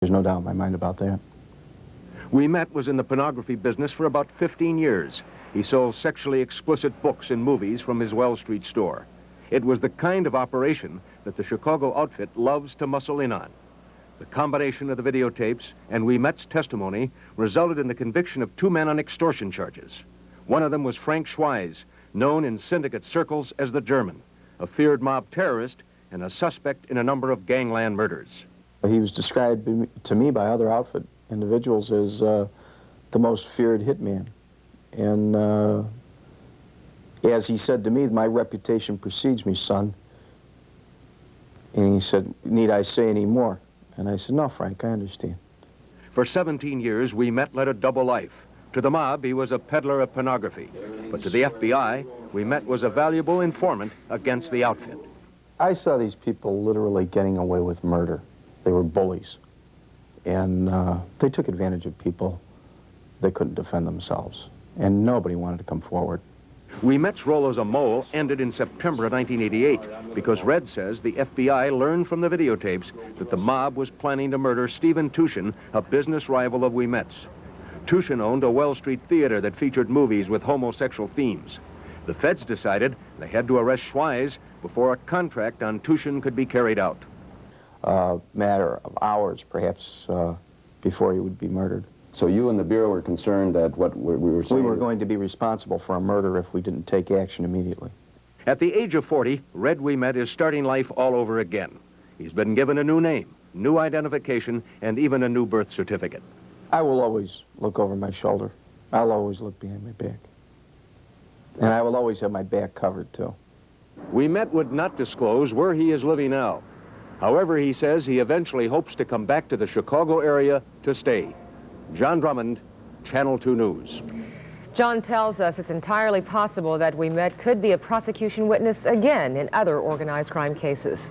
There's no doubt in my mind about that. Wemet was in the pornography business for about 15 years. He sold sexually explicit books and movies from his Well Street store. It was the kind of operation that the Chicago outfit loves to muscle in on. The combination of the videotapes and Wemet's testimony resulted in the conviction of 2 men on extortion charges. One of them was Frank Schweihs, known in syndicate circles as the German, a feared mob terrorist and a suspect in a number of gangland murders. He was described to me by other outfit individuals as the most feared hitman. And as he said to me, my reputation precedes me, son. And he said, need I say any more? And I said, no, Frank, I understand. For 17 years, Wemet led a double life. To the mob, he was a peddler of pornography. But to the FBI, Wemet was a valuable informant against the outfit. I saw these people literally getting away with murder. They were bullies. And they took advantage of people that couldn't defend themselves. And nobody wanted to come forward. Wemet's role as a mole ended in September of 1988 because Red says the FBI learned from the videotapes that the mob was planning to murder Stephen Tushin, a business rival of Wemet's. Tushin owned a Well Street theater that featured movies with homosexual themes. The feds decided they had to arrest Schweihs before a contract on Tushin could be carried out. Matter of hours, perhaps, before he would be murdered. So you and the Bureau were concerned that what we were saying... We were going to be responsible for a murder if we didn't take action immediately. At the age of 40, Red Wemet is starting life all over again. He's been given a new name, new identification, and even a new birth certificate. I will always look over my shoulder. I'll always look behind my back. And I will always have my back covered, too. Wemet would not disclose where he is living now. However, he says he eventually hopes to come back to the Chicago area to stay. John Drummond, Channel 2 News. John tells us it's entirely possible that Wemet could be a prosecution witness again in other organized crime cases.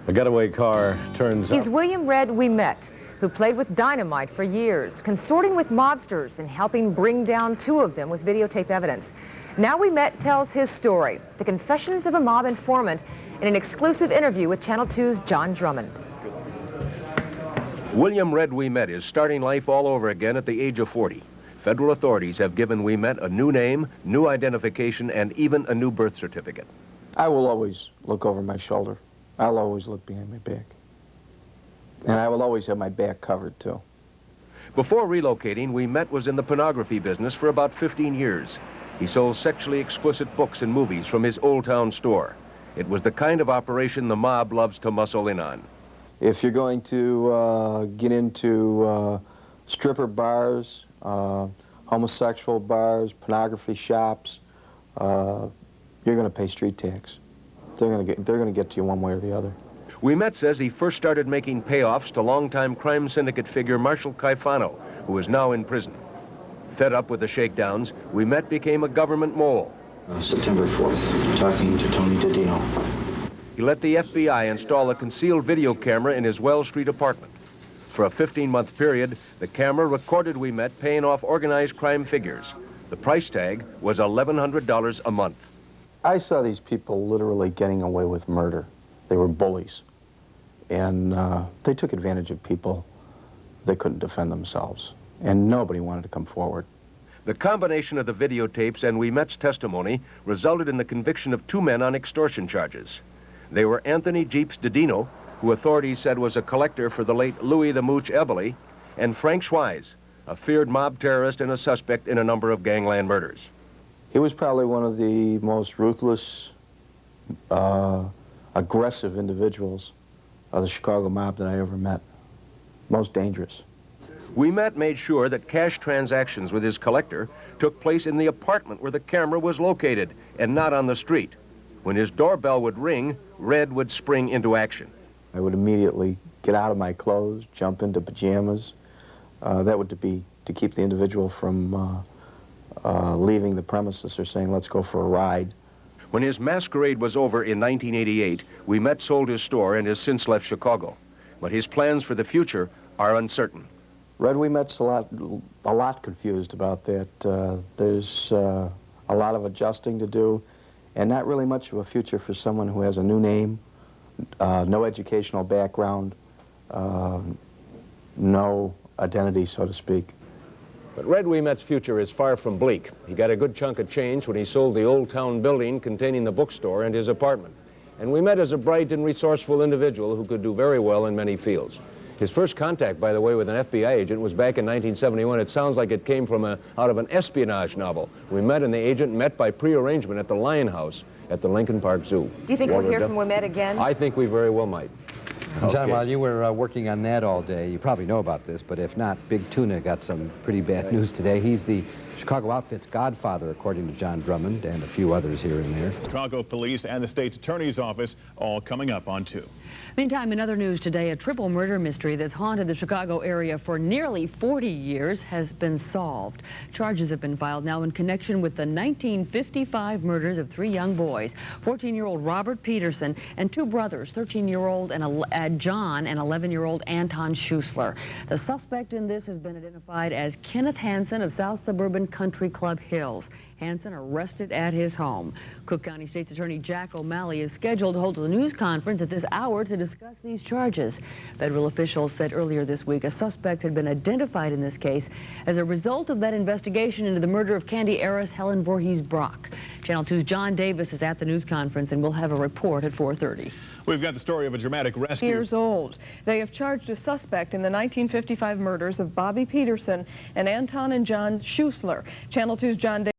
A getaway car turns up. He's William Red Wemet, who played with dynamite for years, consorting with mobsters and helping bring down 2 of them with videotape evidence. Now Wemet tells his story, the confessions of a mob informant, in an exclusive interview with Channel 2's John Drummond. William Red Wemet is starting life all over again at the age of 40. Federal authorities have given Wemet a new name, new identification, and even a new birth certificate. I will always look over my shoulder. I'll always look behind my back. And I will always have my back covered, too. Before relocating, Wemet was in the pornography business for about 15 years. He sold sexually explicit books and movies from his Old Town store. It was the kind of operation the mob loves to muscle in on. If you're going to get into stripper bars, homosexual bars, pornography shops, you're going to pay street tax. They're going to get to you one way or the other. Wemet says he first started making payoffs to longtime crime syndicate figure Marshal Caifano, who is now in prison. Fed up with the shakedowns, Wemet became a government mole. September 4th, talking to Tony Didino. He let the FBI install a concealed video camera in his Well Street apartment. For a 15-month period, the camera recorded Wemet paying off organized crime figures. The price tag was $1,100 a month. I saw these people literally getting away with murder. They were bullies. And they took advantage of people that couldn't defend themselves. And nobody wanted to come forward. The combination of the videotapes and Wemet's testimony resulted in the conviction of 2 men on extortion charges. They were Anthony Jeeps Didino, who authorities said was a collector for the late Louie the Mooch Eboli, and Frank Schweihs, a feared mob terrorist and a suspect in a number of gangland murders. He was probably one of the most ruthless, aggressive individuals of the Chicago mob that I ever met. Most dangerous. Wemet made sure that cash transactions with his collector took place in the apartment where the camera was located and not on the street. When his doorbell would ring, Red would spring into action. I would immediately get out of my clothes, jump into pajamas. That would be to keep the individual from leaving the premises or saying, let's go for a ride. When his masquerade was over in 1988, Wemet sold his store and has since left Chicago. But his plans for the future are uncertain. Red Wemet's a lot confused about that. There's a lot of adjusting to do, and not really much of a future for someone who has a new name, no educational background, no identity, so to speak. But Red Wemet's future is far from bleak. He got a good chunk of change when he sold the Old Town building containing the bookstore and his apartment. And Wemet is a bright and resourceful individual who could do very well in many fields. His first contact, by the way, with an F.B.I. agent was back in 1971. It sounds like it came from out of an espionage novel. Wemet and the agent met by prearrangement at the Lion House at the Lincoln Park Zoo. Do you think we'll hear from Wemet again? I think we very well might. John, while you were working on that all day, you probably know about this, but if not, Big Tuna got some pretty bad news today. He's the Chicago outfit's godfather, according to John Drummond, and a few others here and there. Chicago Police and the state's attorney's office all coming up on 2. Meantime, in other news today, a triple murder mystery that's haunted the Chicago area for nearly 40 years has been solved. Charges have been filed now in connection with the 1955 murders of 3 young boys, 14-year-old Robert Peterson and 2 brothers, 13-year-old John and 11-year-old Anton Schuessler. The suspect in this has been identified as Kenneth Hansen of South Suburban Country Club Hills. Hansen arrested at his home. Cook County State's Attorney Jack O'Malley is scheduled to hold a news conference at this hour to discuss these charges. Federal officials said earlier this week a suspect had been identified in this case as a result of that investigation into the murder of Candy heiress Helen Voorhees Brock. Channel 2's John Davis is at the news conference and we'll have a report at 4:30. We've got the story of a dramatic rescue. Years old. They have charged a suspect in the 1955 murders of Bobby Peterson and Anton and John Schuessler. Channel 2's John Davis